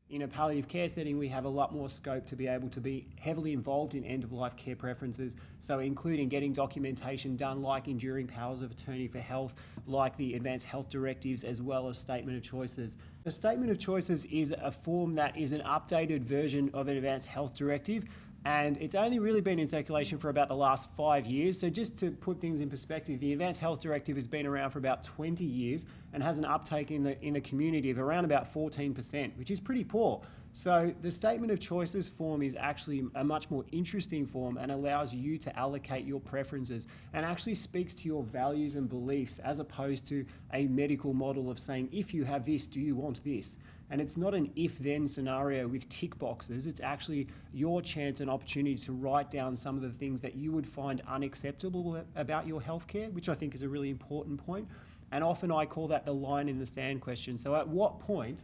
In a palliative care setting, we have a lot more scope to be able to be heavily involved in end-of-life care preferences, so including getting documentation done like enduring powers of attorney for health, like the Advanced Health Directives, as well as Statement of Choices. A Statement of Choices is a form that is an updated version of an Advanced Health Directive, and it's only really been in circulation for about the last 5 years. So just to put things in perspective, the Advanced Health Directive has been around for about 20 years and has an uptake in the community of around about 14%, which is pretty poor. So the Statement of Choices form is actually a much more interesting form and allows you to allocate your preferences and actually speaks to your values and beliefs, as opposed to a medical model of saying, if you have this, do you want this? And it's not an if-then scenario with tick boxes. It's actually your chance and opportunity to write down some of the things that you would find unacceptable about your healthcare, which I think is a really important point. And often I call that the line in the sand question. So at what point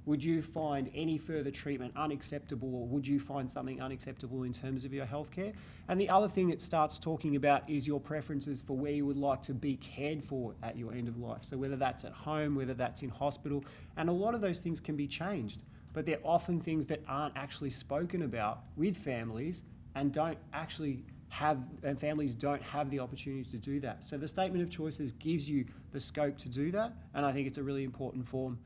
would you find any further treatment unacceptable, or would you find something unacceptable in terms of your healthcare? And the other thing it starts talking about is your preferences for where you would like to be cared for at your end of life. So whether that's at home, whether that's in hospital, and a lot of those things can be changed, but they're often things that aren't actually spoken about with families and families don't have the opportunity to do that. So the Statement of Choices gives you the scope to do that, and I think it's a really important form.